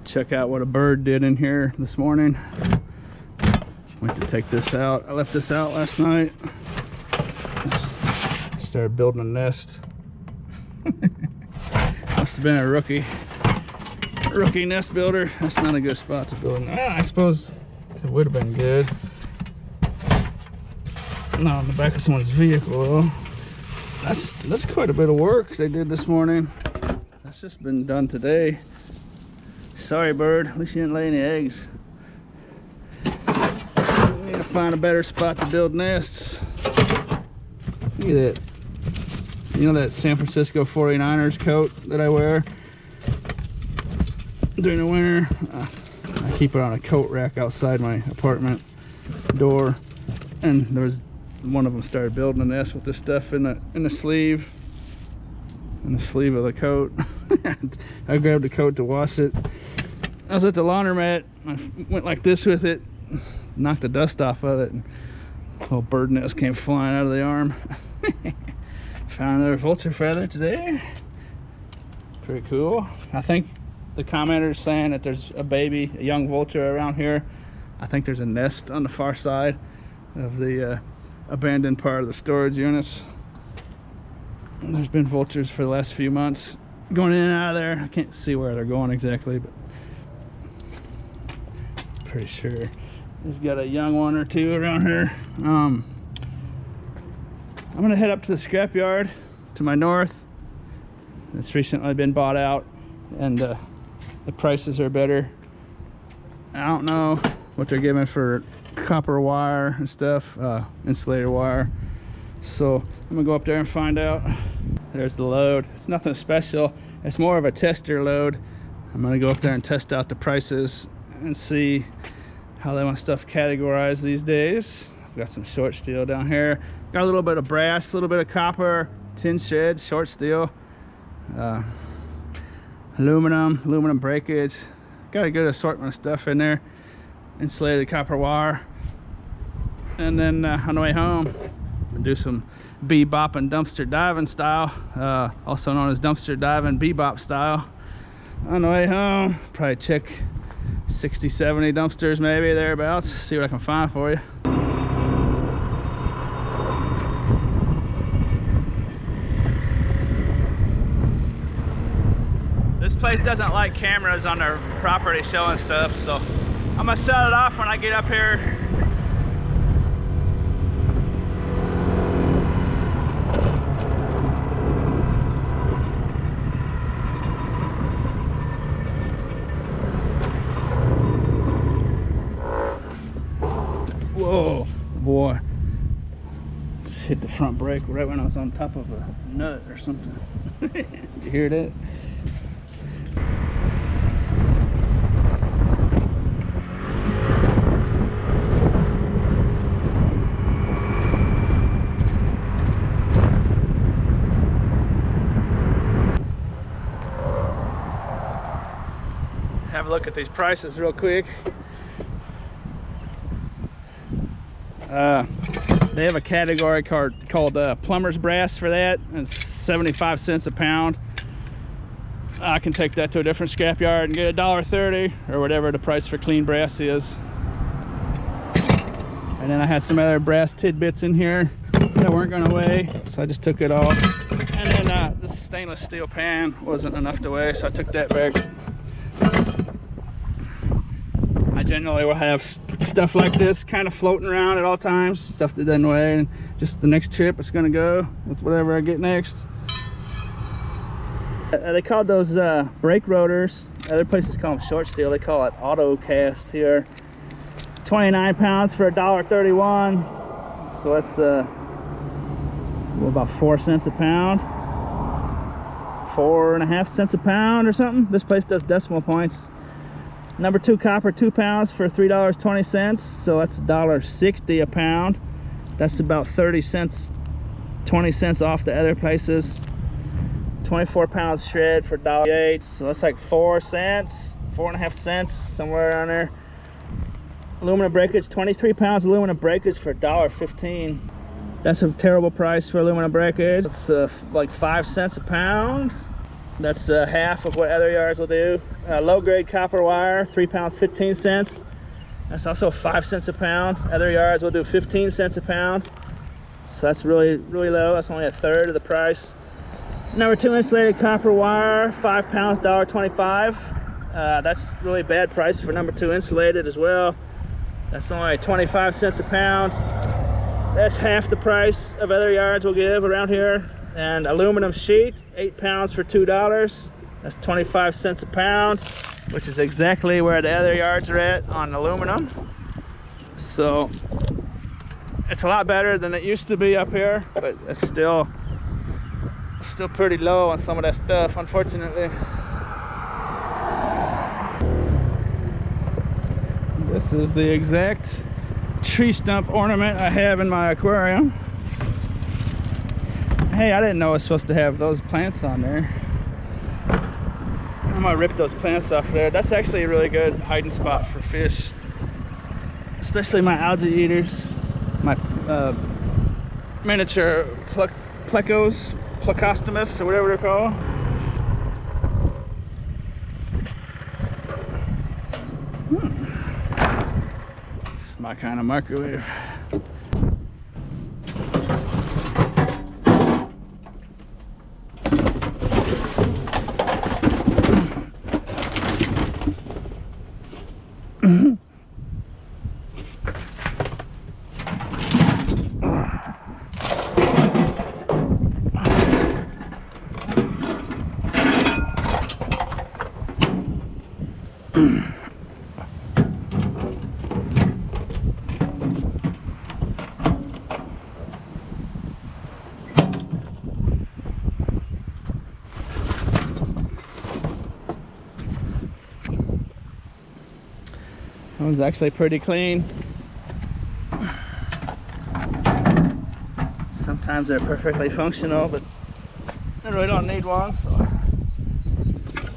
check out what a bird did in here this morning. Went to take this out. I left this out last night. Started building a nest. Must have been a rookie nest builder. That's not a good spot to build. I suppose it would have been good. No, in the back of someone's vehicle though. That's quite a bit of work they did this morning. That's just been done today. Sorry, bird. At least you didn't lay any eggs. We need to find a better spot to build nests. Look at that. You know that San Francisco 49ers coat that I wear during the winter? I keep it on a coat rack outside my apartment door, and there was one of them started building a nest with this stuff in the sleeve of the coat. I grabbed the coat to wash it. I was at the laundromat. I went like this with it, knocked the dust off of it, and a little bird nest came flying out of the arm. Found another vulture feather today. Pretty cool. I think the commenter's saying that there's a young vulture around here. I think there's a nest on the far side of the abandoned part of the storage units. And there's been vultures for the last few months going in and out of there. I can't see where they're going exactly, but pretty sure we've got a young one or two around here. I'm gonna head up to the scrapyard to my north. It's recently been bought out, and the prices are better. I don't know what they're giving for copper wire and stuff, insulator wire. So I'm gonna go up there and find out. There's the load. It's nothing special. It's more of a tester load. I'm gonna go up there and test out the prices and see how they want stuff categorized these days. I've got some short steel down here. Got a little bit of brass, a little bit of copper, tin shed, short steel, aluminum breakage. Got a good assortment of stuff in there. Insulated copper wire. And then on the way home, we'll do some bebop and dumpster diving style, also known as dumpster diving bebop style. On the way home, probably check 60-70 dumpsters, maybe thereabouts, see what I can find for you. This place doesn't like cameras on their property showing stuff, so I'm gonna shut it off when I get up here. Whoa, boy. Just hit the front brake right when I was on top of a nut or something. Did you hear that? Have a look at these prices real quick. They have a category called plumber's brass for that. It's 75 cents a pound. I can take that to a different scrapyard and get $1.30 or whatever the price for clean brass is. And then I had some other brass tidbits in here that weren't going to weigh, so I just took it off. And then this stainless steel pan wasn't enough to weigh, so I took that back. I generally will have stuff like this kind of floating around at all times, stuff that doesn't weigh, and just the next trip it's going to go with whatever I get next. They called those brake rotors. Other places call them short steel. They call it auto cast here. 29 pounds for $1.31. So that's well, about 4 cents a pound. 4.5 cents a pound or something. This place does decimal points. Number 2 copper, 2 pounds for $3.20. So that's $1.60 a pound. That's about 30 cents, 20 cents off the other places. 24 pounds shred for $1.08. So that's like 4 cents, 4.5 cents, somewhere around there. Aluminum breakage, 23 pounds aluminum breakage for $1.15. That's a terrible price for aluminum breakage. It's like 5 cents a pound. That's half of what other yards will do. Low grade copper wire, 3 pounds 15 cents. That's also 5 cents a pound. Other yards will do 15 cents a pound. So that's really low. That's only a third of the price. Number 2 insulated copper wire, 5 pounds, $1.25. That's really bad price for number 2 insulated as well. That's only 25 cents a pound. That's half the price of other yards we'll give around here. And aluminum sheet, 8 pounds for $2. That's 25 cents a pound, which is exactly where the other yards are at on aluminum. So it's a lot better than it used to be up here, but it's still pretty low on some of that stuff, unfortunately. This is the exact tree stump ornament I have in my aquarium. Hey, I didn't know I was supposed to have those plants on there. I'm gonna rip those plants off there. That's actually a really good hiding spot for fish, especially my algae eaters, my miniature plecos, plecostomus, or whatever they're called. It's my kind of microwave. That one's actually pretty clean. Sometimes they're perfectly functional, but I really don't need one, so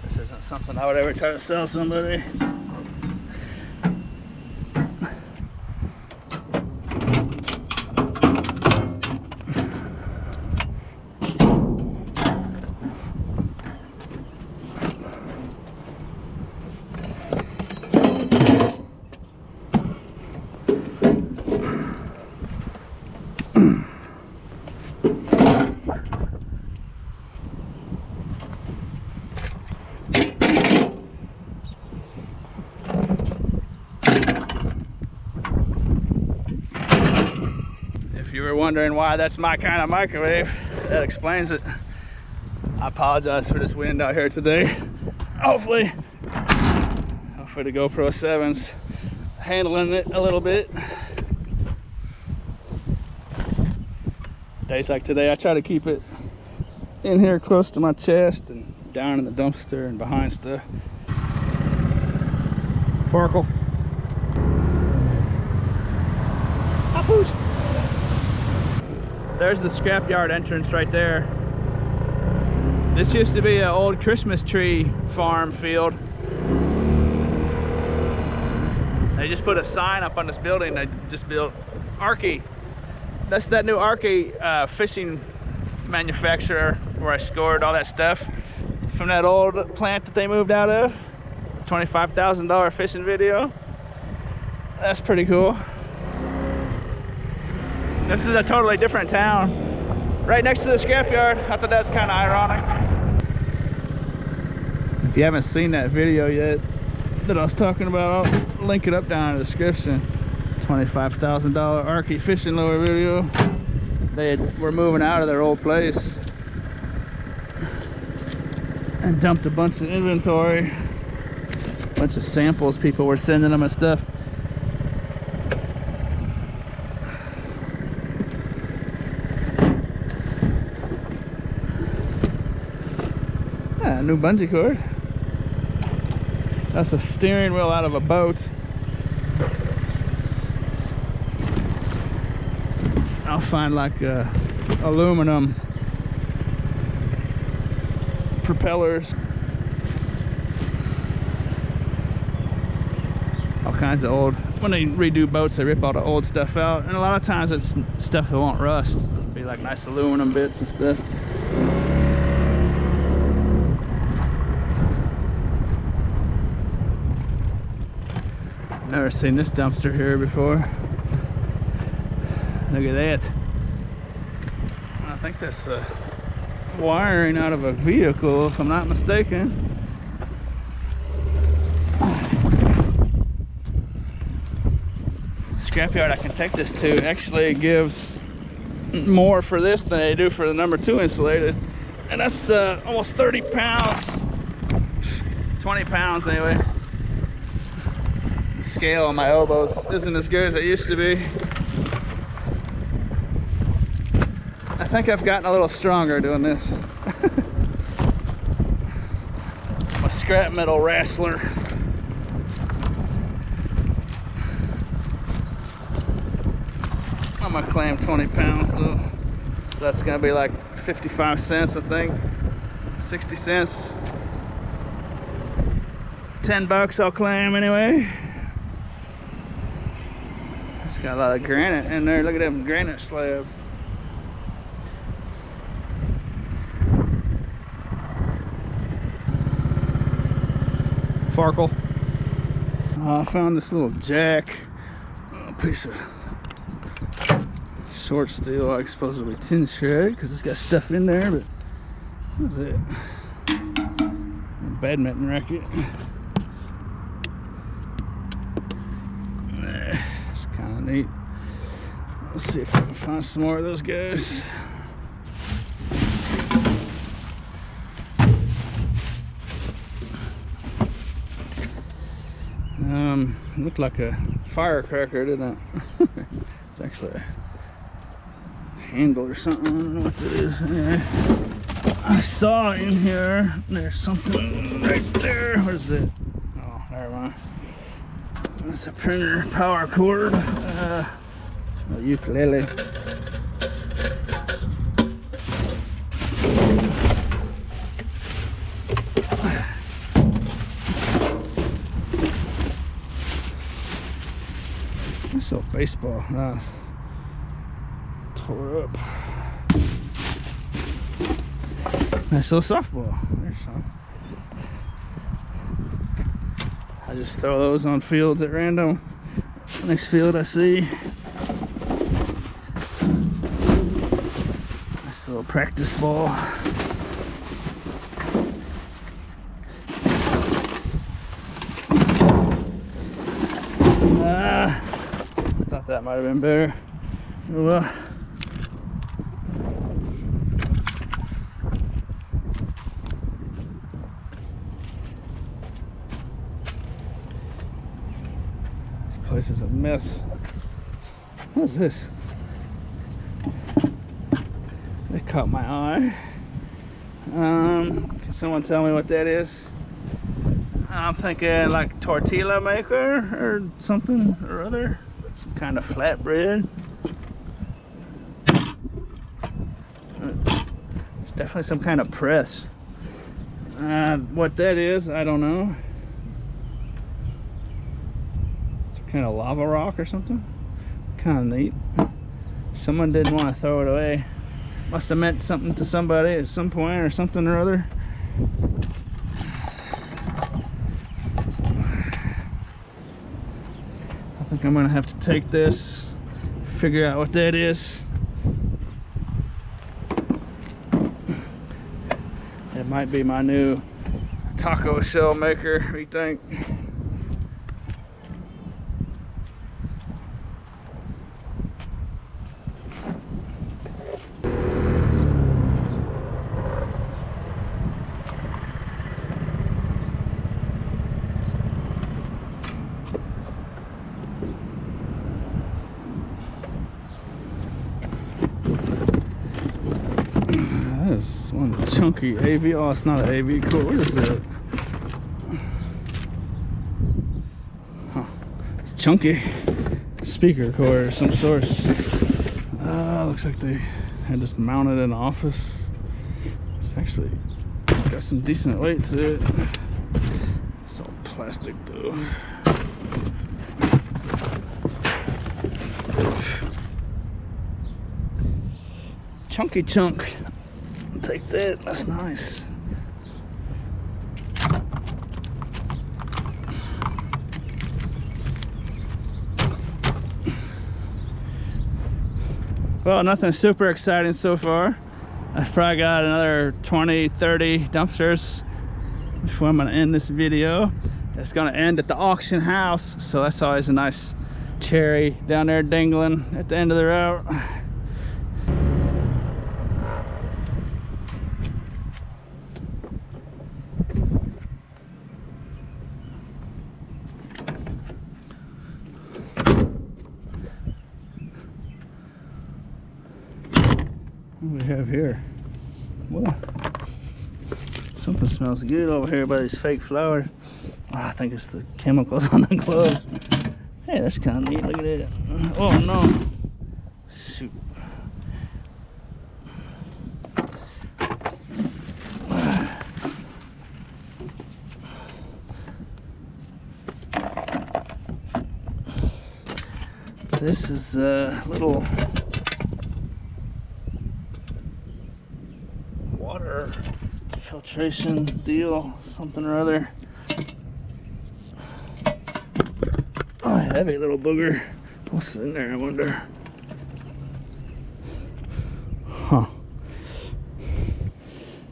this isn't something I would ever try to sell somebody. If you were wondering why that's my kind of microwave, that explains it. I apologize for this wind out here today. Hopefully the GoPro 7's handling it a little bit. Days like today, I try to keep it in here close to my chest and down in the dumpster and behind stuff. Farkle. Papoose. There's the scrapyard entrance right there. This used to be an old Christmas tree farm field. They just put a sign up on this building. They just built Arky. That's that new Arky fishing manufacturer where I scored all that stuff from that old plant that they moved out of. $25,000 fishing video. That's pretty cool. This is a totally different town. Right next to the scrapyard. I thought that's kind of ironic. If you haven't seen that video yet that I was talking about, I'll link it up down in the description. $25,000 Arky fishing lure video. They were moving out of their old place and dumped a bunch of inventory, a bunch of samples people were sending them and stuff. Yeah, a new bungee cord. That's a steering wheel out of a boat. I'll find like aluminum propellers, all kinds of old. When they redo boats, they rip all the old stuff out, and a lot of times it's stuff that won't rust. It'll be like nice aluminum bits and stuff. Never seen this dumpster here before. Look at that. I think that's wiring out of a vehicle, if I'm not mistaken. Scrapyard I can take this to actually gives more for this than they do for the number 2 insulated, and that's almost 30 pounds, 20 pounds anyway. The scale on my elbows isn't as good as it used to be. I think I've gotten a little stronger doing this. I'm a scrap metal wrestler. I'm gonna claim 20 pounds though. So that's gonna be like 55 cents, I think. 60 cents. 10 bucks I'll claim anyway. It's got a lot of granite in there. Look at them granite slabs. Farkle. I found this little jack, a piece of short steel, like supposedly tin shred, because it's got stuff in there, but what is it? A badminton racket. It's kind of neat. Let's see if I can find some more of those guys. Looked like a firecracker, didn't it? It's actually a handle or something. I don't know what that is. Anyway, I saw in here there's something right there. What is it? Oh, never mind. That's a printer power cord. A ukulele. This little baseball. Tore up. Nice little softball. There's some. I just throw those on fields at random. Next field I see. Nice little practice ball. I thought that might have been better. Oh well. This is a mess. What is this? That caught my eye. Can someone tell me what that is? I'm thinking like tortilla maker or something or other. Some kind of flatbread. It's definitely some kind of press. What that is, I don't know. Kind of lava rock or something. Kind of neat. Someone didn't want to throw it away. Must have meant something to somebody at some point or something or other. I think I'm gonna have to take this, figure out what that is. It might be my new taco shell maker, what do you think? That's one chunky AV. Oh, it's not an AV cord. What is that? Huh. It's chunky speaker cord of some sort. Looks like they had this mounted in the office. It's actually got some decent weight to it. It's all plastic though. Chunky chunk. Take that, that's nice. Well, nothing super exciting so far. I've probably got another 20, 30 dumpsters before I'm gonna end this video. It's gonna end at the auction house, so that's always a nice cherry down there dangling at the end of the route. What do we have here? Well, something smells good over here by these fake flowers. Oh, I think it's the chemicals on the gloves. Hey, that's kind of neat. Look at that. Oh no! Shoot. This is a little water filtration deal, something or other. Oh, heavy little booger. What's in there, I wonder? Huh.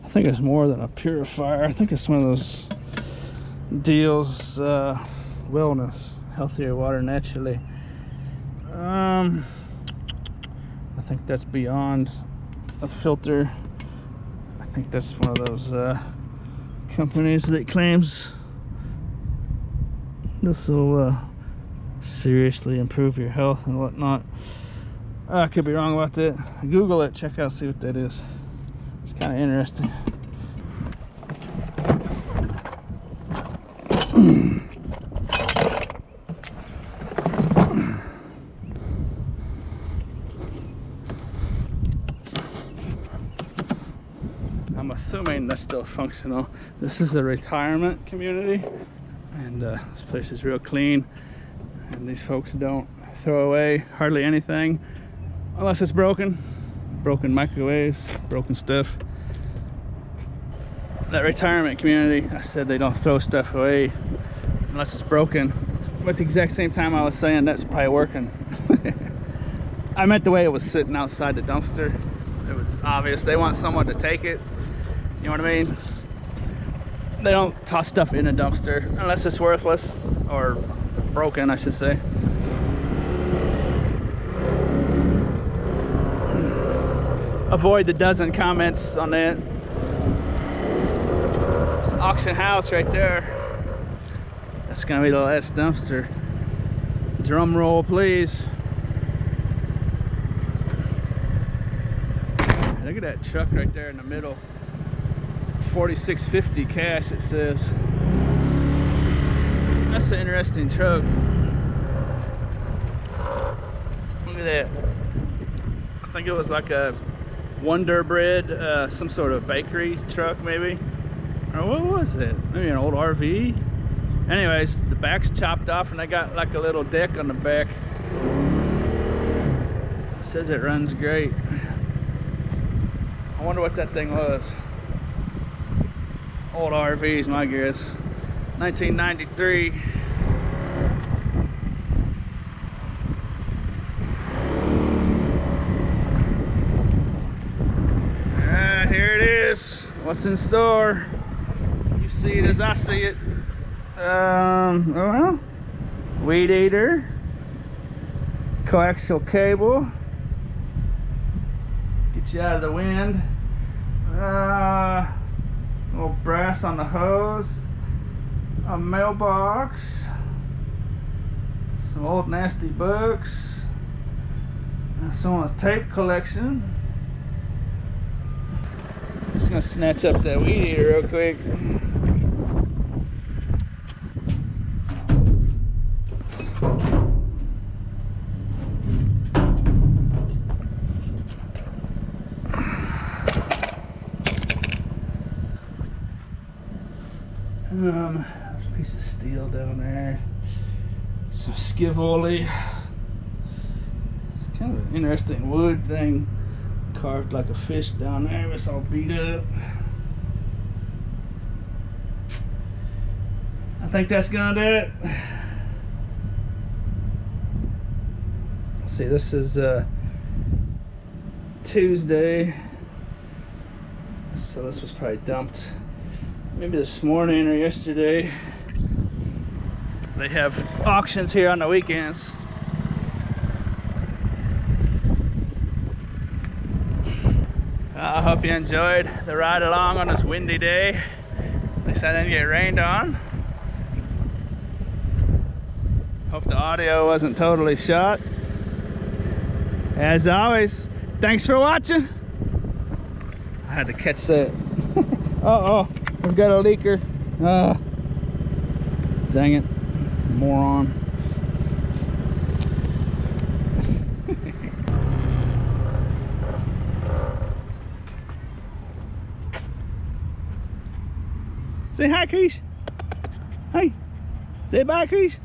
I think it's more than a purifier. I think it's one of those deals, wellness, healthier water naturally. I think that's beyond a filter. I think that's one of those companies that claims this will seriously improve your health and whatnot. I could be wrong about that. Google it, check out, see what that is. It's kind of interesting. I'm assuming that's still functional. This is a retirement community, and this place is real clean, and these folks don't throw away hardly anything unless it's broken microwaves, broken stuff. That retirement community, I said they don't throw stuff away unless it's broken, but at the exact same time I was saying that's probably working. I meant the way it was sitting outside the dumpster. It was obvious they want someone to take it. You know what I mean? They don't toss stuff in a dumpster unless it's worthless or broken, I should say. Avoid the dozen comments on that. It's the auction house right there. That's gonna be the last dumpster. Drum roll, please. Look at that truck right there in the middle. 4650 cash, it says. That's an interesting truck. Look at that. I think it was like a Wonder Bread, some sort of bakery truck maybe. Or what was it? Maybe an old RV? Anyways, the back's chopped off and they got like a little deck on the back. It says it runs great. I wonder what that thing was. Old RVs, my guess. 1993. Here it is. What's in store? You see it as I see it. Well, weed eater, coaxial cable, get you out of the wind. Little brass on the hose, a mailbox, some old nasty books, someone's tape collection. Just gonna snatch up that weed eater real quick. There's a piece of steel down there. Some Scavenging. It's kind of an interesting wood thing. Carved like a fish down there. It's all beat up. I think that's gonna do it. See, this is Tuesday. So this was probably dumped maybe this morning or yesterday. They have auctions here on the weekends. I hope you enjoyed the ride along on this windy day. At least I didn't get rained on. Hope the audio wasn't totally shot. As always, thanks for watching. I had to catch that. Uh-oh, I've got a leaker. Dang it, moron. Say hi, Chris. Hey, say bye, Chris.